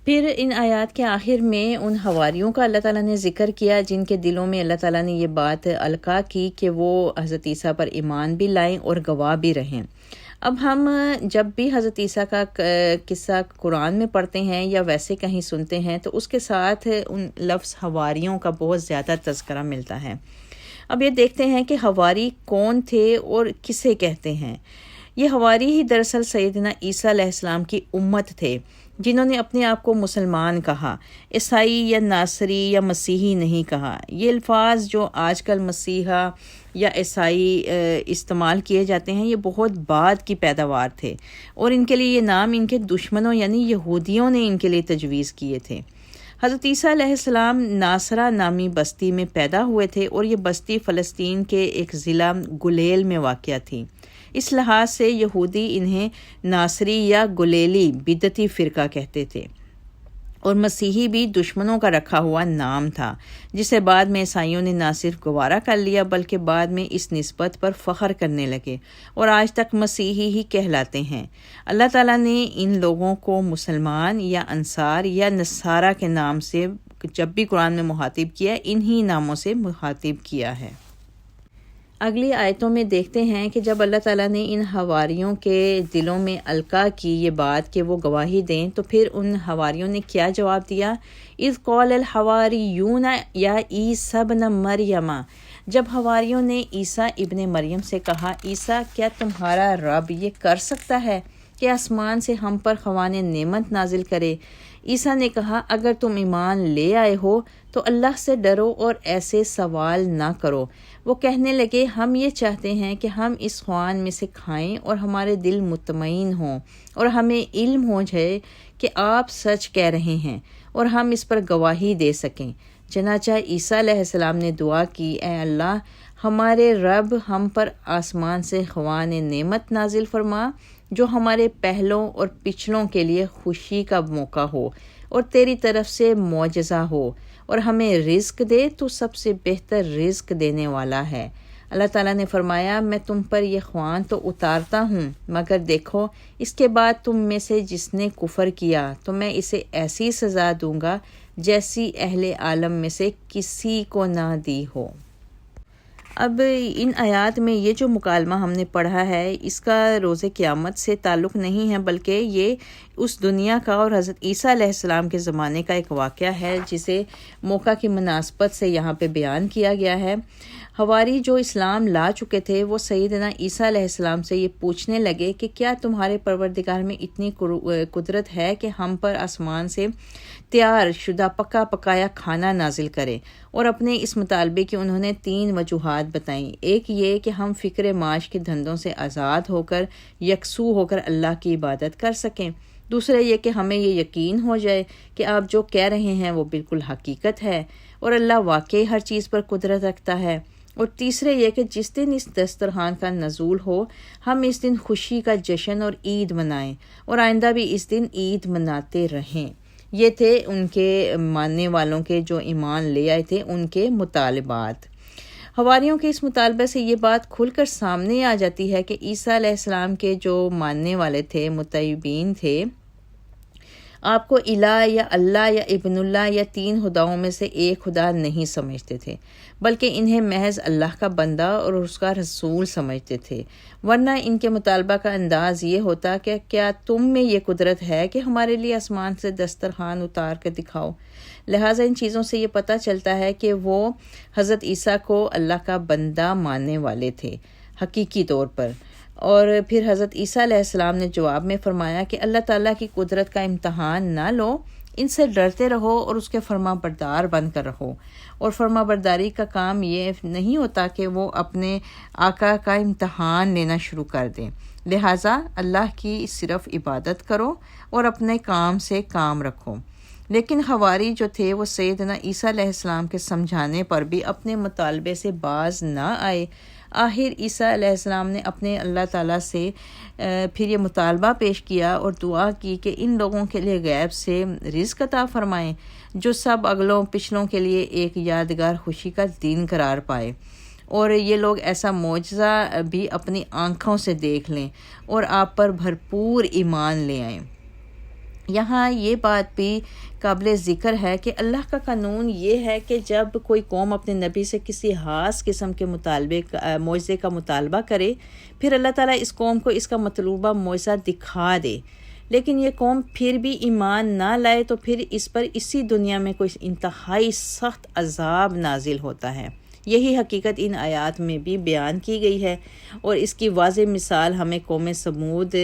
پھر ان آیات کے آخر میں ان حواریوں کا اللہ تعالیٰ نے ذکر کیا جن کے دلوں میں اللہ تعالیٰ نے یہ بات القا کی کہ وہ حضرت عیسیٰ پر ایمان بھی لائیں اور گواہ بھی رہیں۔ اب ہم جب بھی حضرت عیسیٰ کا قصہ قرآن میں پڑھتے ہیں یا ویسے کہیں سنتے ہیں تو اس کے ساتھ ان لفظ حواریوں کا بہت زیادہ تذکرہ ملتا ہے۔ اب یہ دیکھتے ہیں کہ حواری کون تھے اور کسے کہتے ہیں۔ یہ حواری ہی دراصل سیدنا عیسیٰ علیہ السلام کی امت تھے جنہوں نے اپنے آپ کو مسلمان کہا، عیسائی یا ناصری یا مسیحی نہیں کہا۔ یہ الفاظ جو آج کل مسیحا یا عیسائی استعمال کیے جاتے ہیں یہ بہت بعد کی پیداوار تھے، اور ان کے لیے یہ نام ان کے دشمنوں یعنی یہودیوں نے ان کے لیے تجویز کیے تھے۔ حضرت عیسیٰ علیہ السلام ناصرہ نامی بستی میں پیدا ہوئے تھے اور یہ بستی فلسطین کے ایک ضلع گلیل میں واقع تھی۔ اس لحاظ سے یہودی انہیں ناصری یا گلیلی بدعتی فرقہ کہتے تھے، اور مسیحی بھی دشمنوں کا رکھا ہوا نام تھا جسے بعد میں عیسائیوں نے نہ صرف گوارا کر لیا بلکہ بعد میں اس نسبت پر فخر کرنے لگے اور آج تک مسیحی ہی کہلاتے ہیں۔ اللہ تعالیٰ نے ان لوگوں کو مسلمان یا انصار یا نصارہ کے نام سے جب بھی قرآن میں مخاطب کیا انہی ناموں سے مخاطب کیا ہے۔ اگلی آیتوں میں دیکھتے ہیں کہ جب اللہ تعالیٰ نے ان حواریوں کے دلوں میں القا کی یہ بات کہ وہ گواہی دیں تو پھر ان حواریوں نے کیا جواب دیا؟ اذ قال الحواریون یا عیسی ابن مریم، جب حواریوں نے عیسیٰ ابن مریم سے کہا عیسیٰ کیا تمہارا رب یہ کر سکتا ہے کہ آسمان سے ہم پر خوان نعمت نازل کرے؟ عیسیٰ نے کہا اگر تم ایمان لے آئے ہو تو اللہ سے ڈرو اور ایسے سوال نہ کرو۔ وہ کہنے لگے ہم یہ چاہتے ہیں کہ ہم اس خوان میں سے کھائیں اور ہمارے دل مطمئن ہوں اور ہمیں علم ہو جائے کہ آپ سچ کہہ رہے ہیں اور ہم اس پر گواہی دے سکیں۔ چنانچہ عیسیٰ علیہ السلام نے دعا کی اے اللہ ہمارے رب ہم پر آسمان سے خوان نعمت نازل فرما جو ہمارے پہلوں اور پچھلوں کے لیے خوشی کا موقع ہو اور تیری طرف سے معجزہ ہو، اور ہمیں رزق دے، تو سب سے بہتر رزق دینے والا ہے۔ اللہ تعالیٰ نے فرمایا میں تم پر یہ خوان تو اتارتا ہوں مگر دیکھو اس کے بعد تم میں سے جس نے کفر کیا تو میں اسے ایسی سزا دوں گا جیسی اہل عالم میں سے کسی کو نہ دی ہو۔ اب ان آیات میں یہ جو مکالمہ ہم نے پڑھا ہے اس کا روز قیامت سے تعلق نہیں ہے، بلکہ یہ اس دنیا کا اور حضرت عیسیٰ علیہ السلام کے زمانے کا ایک واقعہ ہے جسے موقع کی مناسبت سے یہاں پہ بیان کیا گیا ہے۔ حواری جو اسلام لا چکے تھے وہ سیدنا عیسیٰ علیہ السلام سے یہ پوچھنے لگے کہ کیا تمہارے پروردگار میں اتنی قدرت ہے کہ ہم پر آسمان سے تیار شدہ پکا پکایا کھانا نازل کرے؟ اور اپنے اس مطالبے کی انہوں نے 3 وجوہات بتائیں۔ ایک یہ کہ ہم فکر معاش کے دھندوں سے آزاد ہو کر یکسو ہو کر اللہ کی عبادت کر سکیں۔ دوسرا یہ کہ ہمیں یہ یقین ہو جائے کہ آپ جو کہہ رہے ہیں وہ بالکل حقیقت ہے اور اللہ واقعی ہر چیز پر قدرت رکھتا ہے۔ اور تیسرے یہ کہ جس دن اس دسترخوان کا نزول ہو ہم اس دن خوشی کا جشن اور عید منائیں اور آئندہ بھی اس دن عید مناتے رہیں۔ یہ تھے ان کے ماننے والوں کے جو ایمان لے آئے تھے ان کے مطالبات۔ حواریوں کے اس مطالبے سے یہ بات کھل کر سامنے آ جاتی ہے کہ عیسیٰ علیہ السلام کے جو ماننے والے تھے، متعبین تھے، آپ کو الہ یا اللہ یا ابن اللہ یا 3 خداؤں میں سے ایک خدا نہیں سمجھتے تھے، بلکہ انہیں محض اللہ کا بندہ اور اس کا رسول سمجھتے تھے، ورنہ ان کے مطالبہ کا انداز یہ ہوتا کہ کیا تم میں یہ قدرت ہے کہ ہمارے لیے آسمان سے دسترخوان اتار کر دکھاؤ؟ لہٰذا ان چیزوں سے یہ پتہ چلتا ہے کہ وہ حضرت عیسیٰ کو اللہ کا بندہ ماننے والے تھے حقیقی طور پر۔ اور پھر حضرت عیسیٰ علیہ السلام نے جواب میں فرمایا کہ اللہ تعالیٰ کی قدرت کا امتحان نہ لو، ان سے ڈرتے رہو اور اس کے فرما بردار بن کر رہو۔ اور فرما برداری کا کام یہ نہیں ہوتا کہ وہ اپنے آقا کا امتحان لینا شروع کر دیں، لہٰذا اللہ کی صرف عبادت کرو اور اپنے کام سے کام رکھو۔ لیکن حواری جو تھے وہ سیدنا عیسیٰ علیہ السلام کے سمجھانے پر بھی اپنے مطالبے سے باز نہ آئے۔ آخر عیسیٰ علیہ السلام نے اپنے اللہ تعالیٰ سے پھر یہ مطالبہ پیش کیا اور دعا کی کہ ان لوگوں کے لیے غیب سے رزق عطا فرمائیں جو سب اگلوں پچھلوں کے لیے ایک یادگار خوشی کا دن قرار پائے، اور یہ لوگ ایسا معجزہ بھی اپنی آنکھوں سے دیکھ لیں اور آپ پر بھرپور ایمان لے آئیں۔ یہاں یہ بات بھی قابل ذکر ہے کہ اللہ کا قانون یہ ہے کہ جب کوئی قوم اپنے نبی سے کسی خاص قسم کے معجزے کا مطالبہ کرے، پھر اللہ تعالیٰ اس قوم کو اس کا مطلوبہ معجزہ دکھا دے، لیکن یہ قوم پھر بھی ایمان نہ لائے تو پھر اس پر اسی دنیا میں کوئی انتہائی سخت عذاب نازل ہوتا ہے۔ یہی حقیقت ان آیات میں بھی بیان کی گئی ہے، اور اس کی واضح مثال ہمیں قوم سمود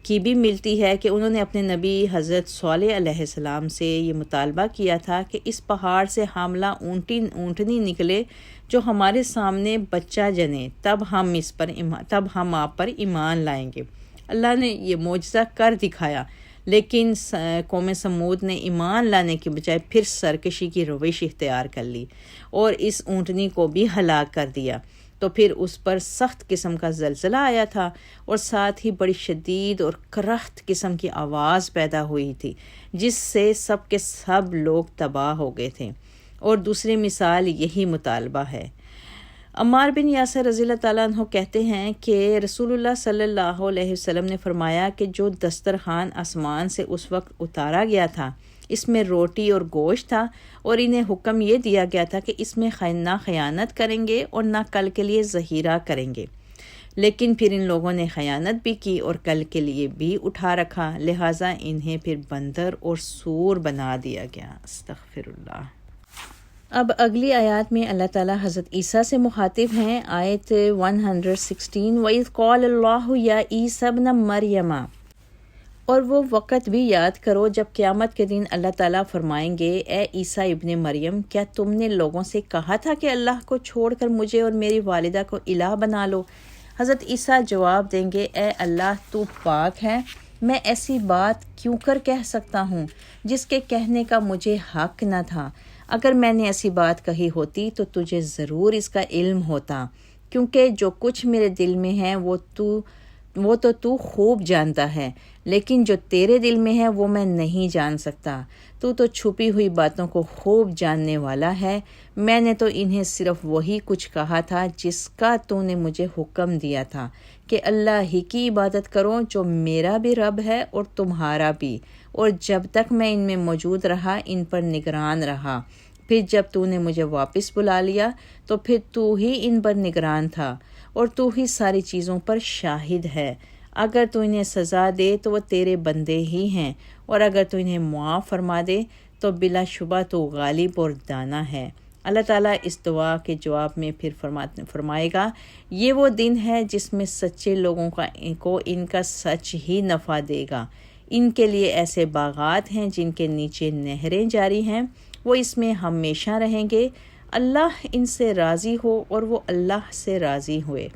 کی بھی ملتی ہے کہ انہوں نے اپنے نبی حضرت صالح علیہ السلام سے یہ مطالبہ کیا تھا کہ اس پہاڑ سے حاملہ اونٹنی نکلے جو ہمارے سامنے بچہ جنے، تب ہم آپ پر ایمان لائیں گے۔ اللہ نے یہ معجزہ کر دکھایا، لیکن قوم سمود نے ایمان لانے کے بجائے پھر سرکشی کی روش اختیار کر لی اور اس اونٹنی کو بھی ہلاک کر دیا۔ تو پھر اس پر سخت قسم کا زلزلہ آیا تھا اور ساتھ ہی بڑی شدید اور کرخت قسم کی آواز پیدا ہوئی تھی جس سے سب کے سب لوگ تباہ ہو گئے تھے۔ اور دوسری مثال یہی مطالبہ ہے۔ عمار بن یاسر رضی اللہ تعالیٰ عنہ کہتے ہیں کہ رسول اللہ صلی اللہ علیہ وسلم نے فرمایا کہ جو دسترخوان آسمان سے اس وقت اتارا گیا تھا اس میں روٹی اور گوشت تھا، اور انہیں حکم یہ دیا گیا تھا کہ اس میں نہ خیانت کریں گے اور نہ کل کے لیے ذخیرہ کریں گے، لیکن پھر ان لوگوں نے خیانت بھی کی اور کل کے لیے بھی اٹھا رکھا، لہٰذا انہیں پھر بندر اور سور بنا دیا گیا۔ استغفر اللہ۔ اب اگلی آیات میں اللہ تعالیٰ حضرت عیسیٰ سے مخاطب ہیں۔ آیت 116، وَإِذْ قَالَ اللَّهُ يَا عِيسَى ابْنَ مَرْيَمَ، اور وہ وقت بھی یاد کرو جب قیامت کے دن اللہ تعالیٰ فرمائیں گے، اے عیسیٰ ابن مریم، کیا تم نے لوگوں سے کہا تھا کہ اللہ کو چھوڑ کر مجھے اور میری والدہ کو الہ بنا لو؟ حضرت عیسیٰ جواب دیں گے، اے اللہ تو پاک ہے، میں ایسی بات کیوں کر کہہ سکتا ہوں جس کے کہنے کا مجھے حق نہ تھا؟ اگر میں نے ایسی بات کہی ہوتی تو تجھے ضرور اس کا علم ہوتا، کیونکہ جو کچھ میرے دل میں ہے وہ تو خوب جانتا ہے، لیکن جو تیرے دل میں ہے وہ میں نہیں جان سکتا۔ تو چھپی ہوئی باتوں کو خوب جاننے والا ہے۔ میں نے تو انہیں صرف وہی کچھ کہا تھا جس کا تو نے مجھے حکم دیا تھا کہ اللہ ہی کی عبادت کرو جو میرا بھی رب ہے اور تمہارا بھی، اور جب تک میں ان میں موجود رہا ان پر نگران رہا، پھر جب تو نے مجھے واپس بلا لیا تو پھر تو ہی ان پر نگران تھا اور تو ہی ساری چیزوں پر شاہد ہے۔ اگر تو انہیں سزا دے تو وہ تیرے بندے ہی ہیں، اور اگر تو انہیں معاف فرما دے تو بلا شبہ تو غالب اور دانا ہے۔ اللہ تعالیٰ اس دعا کے جواب میں پھر فرمائے گا، یہ وہ دن ہے جس میں سچے لوگوں کو ان کا سچ ہی نفع دے گا۔ ان کے لیے ایسے باغات ہیں جن کے نیچے نہریں جاری ہیں، وہ اس میں ہمیشہ رہیں گے۔ اللہ ان سے راضی ہو اور وہ اللہ سے راضی ہوئے۔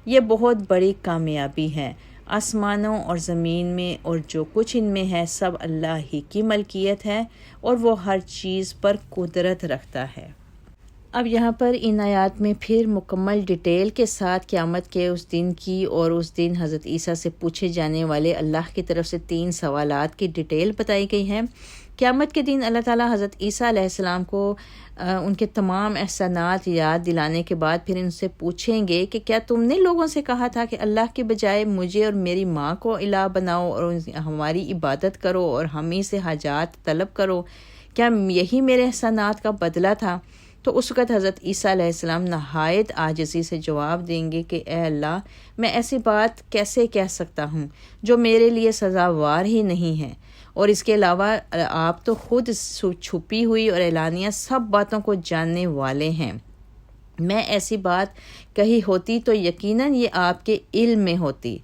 یہ بہت بڑی کامیابی ہے۔ آسمانوں اور زمین میں اور جو کچھ ان میں ہے سب اللہ ہی کی ملکیت ہے، اور وہ ہر چیز پر قدرت رکھتا ہے۔ اب یہاں پر ان آیات میں پھر مکمل ڈیٹیل کے ساتھ قیامت کے اس دن کی اور اس دن حضرت عیسیٰ سے پوچھے جانے والے اللہ کی طرف سے 3 سوالات کی ڈیٹیل بتائی گئی ہے۔ قیامت کے دن اللہ تعالیٰ حضرت عیسیٰ علیہ السلام کو ان کے تمام احسانات یاد دلانے کے بعد پھر ان سے پوچھیں گے کہ کیا تم نے لوگوں سے کہا تھا کہ اللہ کے بجائے مجھے اور میری ماں کو الہ بناؤ اور ہماری عبادت کرو اور ہم ہی سے حاجات طلب کرو؟ کیا یہی میرے احسانات کا بدلہ تھا؟ تو اس وقت حضرت عیسیٰ علیہ السلام نہایت عاجزی سے جواب دیں گے کہ اے اللہ، میں ایسی بات کیسے کہہ سکتا ہوں جو میرے لیے سزاوار ہی نہیں ہے، اور اس کے علاوہ آپ تو خود چھپی ہوئی اور اعلانیہ سب باتوں کو جاننے والے ہیں۔ میں ایسی بات کہی ہوتی تو یقیناً یہ آپ کے علم میں ہوتی۔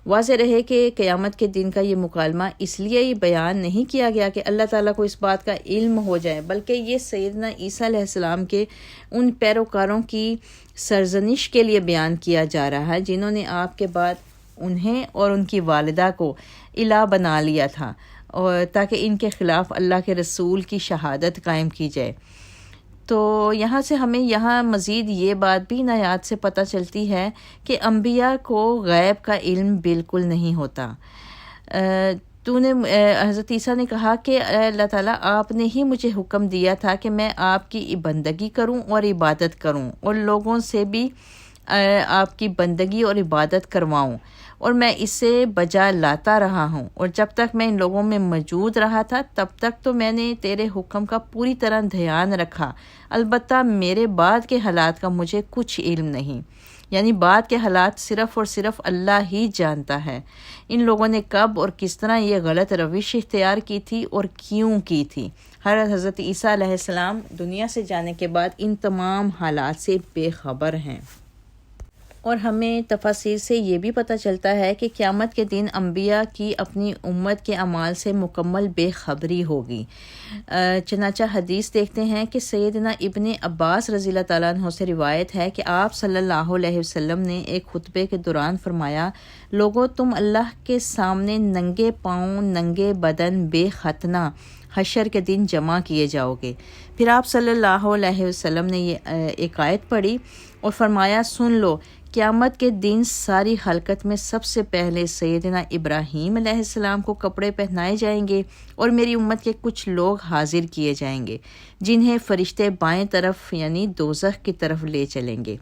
واضح رہے کہ قیامت کے دن کا یہ مکالمہ اس لیے ہی بیان نہیں کیا گیا کہ اللہ تعالیٰ کو اس بات کا علم ہو جائے، بلکہ یہ سیدنا عیسیٰ علیہ السلام کے ان پیروکاروں کی سرزنش کے لیے بیان کیا جا رہا ہے جنہوں نے آپ کے بعد انہیں اور ان کی والدہ کو الہ بنا لیا تھا، اور تاکہ ان کے خلاف اللہ کے رسول کی شہادت قائم کی جائے۔ تو یہاں سے ہمیں مزید یہ بات بھی ان آیات سے پتہ چلتی ہے کہ انبیاء کو غیب کا علم بالکل نہیں ہوتا۔ حضرت عیسیٰ نے کہا کہ اللہ تعالیٰ، آپ نے ہی مجھے حکم دیا تھا کہ میں آپ کی بندگی کروں اور عبادت کروں، اور لوگوں سے بھی آپ کی بندگی اور عبادت کرواؤں، اور میں اسے بجا لاتا رہا ہوں، اور جب تک میں ان لوگوں میں موجود رہا تھا تب تک تو میں نے تیرے حکم کا پوری طرح دھیان رکھا، البتہ میرے بعد کے حالات کا مجھے کچھ علم نہیں۔ یعنی بعد کے حالات صرف اور صرف اللہ ہی جانتا ہے۔ ان لوگوں نے کب اور کس طرح یہ غلط روش اختیار کی تھی اور کیوں کی تھی۔ حضرت عیسیٰ علیہ السلام دنیا سے جانے کے بعد ان تمام حالات سے بے خبر ہیں، اور ہمیں تفاسیر سے یہ بھی پتہ چلتا ہے کہ قیامت کے دن انبیاء کی اپنی امت کے اعمال سے مکمل بے خبری ہوگی۔ چنانچہ حدیث دیکھتے ہیں کہ سیدنا ابن عباس رضی اللہ تعالیٰ عنہ سے روایت ہے کہ آپ صلی اللہ علیہ وسلم نے ایک خطبے کے دوران فرمایا، لوگو، تم اللہ کے سامنے ننگے پاؤں ننگے بدن بے ختنہ حشر کے دن جمع کیے جاؤ گے۔ پھر آپ صلی اللہ علیہ وسلم نے یہ ایک آیت پڑھی اور فرمایا، سن لو، قیامت کے دن ساری خلقت میں سب سے پہلے سیدنا ابراہیم علیہ السلام کو کپڑے پہنائے جائیں گے، اور میری امت کے کچھ لوگ حاضر کیے جائیں گے جنہیں فرشتے بائیں طرف یعنی دوزخ کی طرف لے چلیں گے۔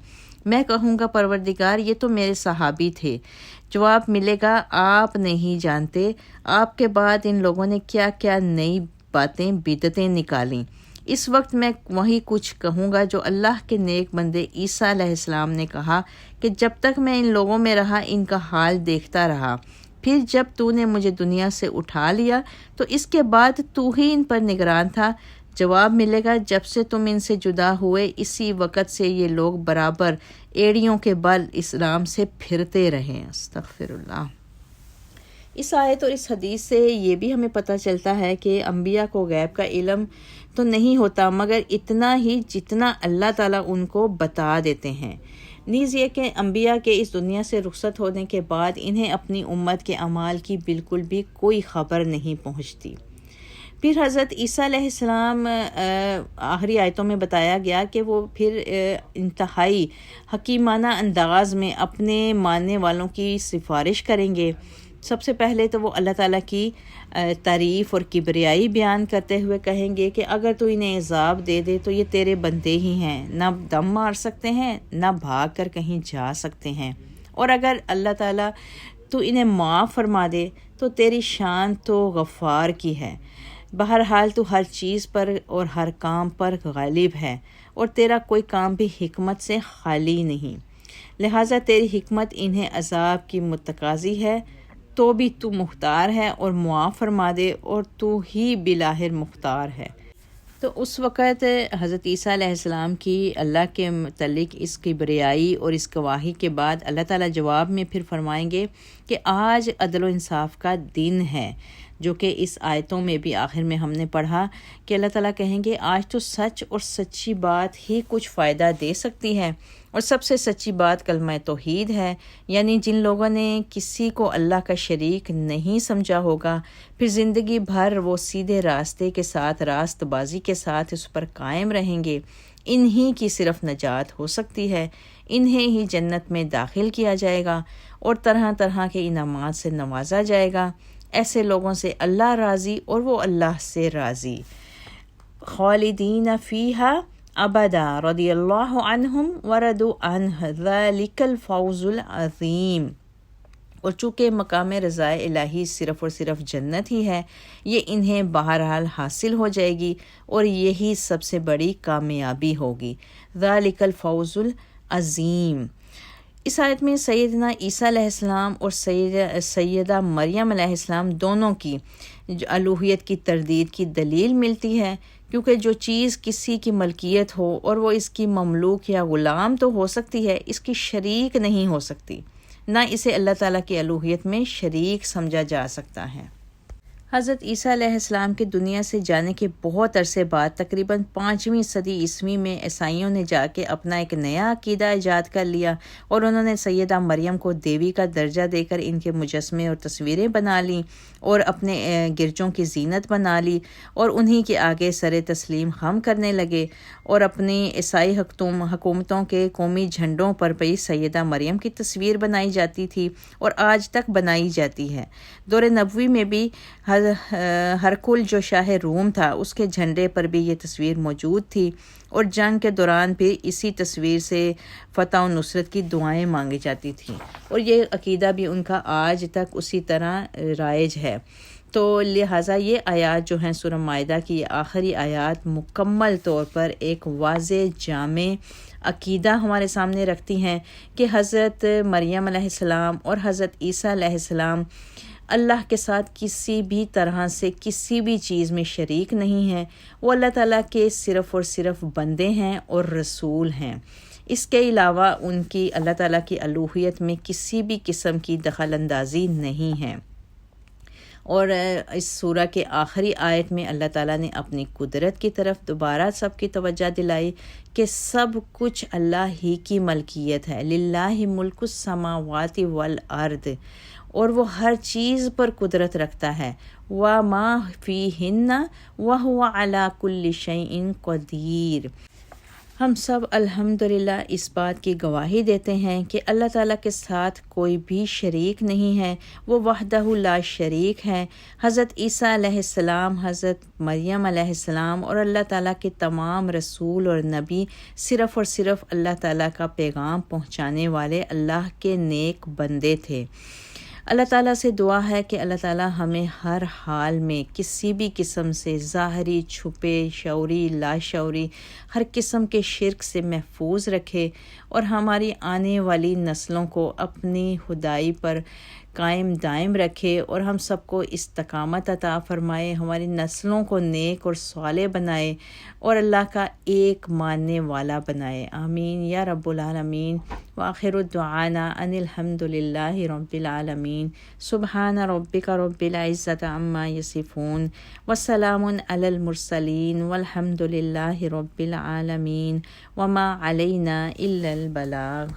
میں کہوں گا، پروردگار، یہ تو میرے صحابی تھے۔ جواب ملے گا، آپ نہیں جانتے آپ کے بعد ان لوگوں نے کیا کیا نئی باتیں بدعتیں نکالیں۔ اس وقت میں وہی کچھ کہوں گا جو اللہ کے نیک بندے عیسیٰ علیہ السلام نے کہا کہ جب تک میں ان لوگوں میں رہا ان کا حال دیکھتا رہا، پھر جب تو نے مجھے دنیا سے اٹھا لیا تو اس کے بعد تو ہی ان پر نگران تھا۔ جواب ملے گا، جب سے تم ان سے جدا ہوئے اسی وقت سے یہ لوگ برابر ایڑیوں کے بل اسلام سے پھرتے رہے۔ استغفر اللہ۔ اس آیت اور اس حدیث سے یہ بھی ہمیں پتہ چلتا ہے کہ انبیاء کو غیب کا علم تو نہیں ہوتا، مگر اتنا ہی جتنا اللہ تعالیٰ ان کو بتا دیتے ہیں۔ نیز یہ کہ انبیاء کے اس دنیا سے رخصت ہونے کے بعد انہیں اپنی امت کے اعمال کی بالکل بھی کوئی خبر نہیں پہنچتی۔ پھر حضرت عیسیٰ علیہ السلام آخری آیتوں میں بتایا گیا کہ وہ پھر انتہائی حکیمانہ انداز میں اپنے ماننے والوں کی سفارش کریں گے۔ سب سے پہلے تو وہ اللہ تعالیٰ کی تعریف اور کبریائی بیان کرتے ہوئے کہیں گے کہ اگر تو انہیں عذاب دے دے تو یہ تیرے بندے ہی ہیں، نہ دم مار سکتے ہیں نہ بھاگ کر کہیں جا سکتے ہیں، اور اگر اللہ تعالیٰ تو انہیں معاف فرما دے تو تیری شان تو غفار کی ہے، بہرحال تو ہر چیز پر اور ہر کام پر غالب ہے، اور تیرا کوئی کام بھی حکمت سے خالی نہیں، لہٰذا تیری حکمت انہیں عذاب کی متقاضی ہے، تو بھی تو مختار ہے اور معاف فرما دے، اور تو ہی بالآخر مختار ہے۔ تو اس وقت حضرت عیسیٰ علیہ السلام کی اللہ کے متعلق اس کی بریائی اور اس گواہی کے بعد اللہ تعالیٰ جواب میں پھر فرمائیں گے کہ آج عدل و انصاف کا دن ہے، جو کہ اس آیتوں میں بھی آخر میں ہم نے پڑھا کہ اللہ تعالیٰ کہیں گے آج تو سچ اور سچی بات ہی کچھ فائدہ دے سکتی ہے، اور سب سے سچی بات کلمہ توحید ہے، یعنی جن لوگوں نے کسی کو اللہ کا شریک نہیں سمجھا ہوگا، پھر زندگی بھر وہ سیدھے راستے کے ساتھ راست بازی کے ساتھ اس پر قائم رہیں گے، انہی کی صرف نجات ہو سکتی ہے، انہیں ہی جنت میں داخل کیا جائے گا اور طرح طرح کے انعامات سے نوازا جائے گا۔ ایسے لوگوں سے اللہ راضی اور وہ اللہ سے راضی۔ خالدین فیہا ابدا رضی اللہ عنہم ورضوا عنہ ذلک الفوز العظیم۔ اور چونکہ مقام رضا الہی صرف اور صرف جنت ہی ہے، یہ انہیں بہرحال حاصل ہو جائے گی اور یہی سب سے بڑی کامیابی ہوگی۔ ذالک الفوز العظیم۔ اس آیت میں سیدنا عیسیٰ علیہ السلام اور سیدہ مریم علیہ السلام دونوں کی الوہیت کی تردید کی دلیل ملتی ہے، کیونکہ جو چیز کسی کی ملکیت ہو اور وہ اس کی مملوک یا غلام تو ہو سکتی ہے، اس کی شریک نہیں ہو سکتی، نہ اسے اللہ تعالیٰ کی الوہیت میں شریک سمجھا جا سکتا ہے۔ حضرت عیسیٰ علیہ السلام کے دنیا سے جانے کے بہت عرصے بعد تقریباً 5ویں صدی عیسوی میں عیسائیوں نے جا کے اپنا ایک نیا عقیدہ ایجاد کر لیا، اور انہوں نے سیدہ مریم کو دیوی کا درجہ دے کر ان کے مجسمے اور تصویریں بنا لیں اور اپنے گرجوں کی زینت بنا لی، اور انہی کے آگے سر تسلیم خم کرنے لگے، اور اپنی عیسائی حکومتوں کے قومی جھنڈوں پر بھی سیدہ مریم کی تصویر بنائی جاتی تھی اور آج تک بنائی جاتی ہے۔ دور نبوی میں بھی ہرکل جو شاہ روم تھا، اس کے جھنڈے پر بھی یہ تصویر موجود تھی، اور جنگ کے دوران بھی اسی تصویر سے فتح و نصرت کی دعائیں مانگی جاتی تھیں، اور یہ عقیدہ بھی ان کا آج تک اسی طرح رائج ہے۔ تو لہٰذا یہ آیات جو ہیں سورہ مائدہ کی یہ آخری آیات مکمل طور پر ایک واضح جامع عقیدہ ہمارے سامنے رکھتی ہیں کہ حضرت مریم علیہ السلام اور حضرت عیسیٰ علیہ السلام اللہ کے ساتھ کسی بھی طرح سے کسی بھی چیز میں شریک نہیں ہیں، وہ اللہ تعالیٰ کے صرف اور صرف بندے ہیں اور رسول ہیں۔ اس کے علاوہ ان کی اللہ تعالیٰ کی الوہیت میں کسی بھی قسم کی دخل اندازی نہیں ہے۔ اور اس سورہ کے آخری آیت میں اللہ تعالیٰ نے اپنی قدرت کی طرف دوبارہ سب کی توجہ دلائی کہ سب کچھ اللہ ہی کی ملکیت ہے، للہ ملک السماوات والارض، اور وہ ہر چیز پر قدرت رکھتا ہے، وَمَا فِيهِنَّ وَهُوَ عَلَى كُلِّ شَيْءٍ قدیر۔ ہم سب الحمدللہ اس بات کی گواہی دیتے ہیں کہ اللہ تعالیٰ کے ساتھ کوئی بھی شریک نہیں ہے، وہ وحدہ لا شریک ہے۔ حضرت عیسیٰ علیہ السلام، حضرت مریم علیہ السلام اور اللہ تعالیٰ کے تمام رسول اور نبی صرف اور صرف اللہ تعالیٰ کا پیغام پہنچانے والے اللہ کے نیک بندے تھے۔ اللہ تعالیٰ سے دعا ہے کہ اللہ تعالیٰ ہمیں ہر حال میں کسی بھی قسم سے ظاہری، چھپے، شعوری، لاشعوری ہر قسم کے شرک سے محفوظ رکھے، اور ہماری آنے والی نسلوں کو اپنی خدائی پر قائم دائم رکھے، اور ہم سب کو استقامت عطا فرمائے، ہماری نسلوں کو نیک اور صالح بنائے اور اللہ کا ایک ماننے والا بنائے۔ آمین یا رب العالمین۔ وآخر دعوانا ان الحمد للہ رب العالمین۔ سبحان ربک رب العزۃ عما یصفون وسلام علی المرسلین والحمد للہ رب العالمین، وما علینا الا البلاغ۔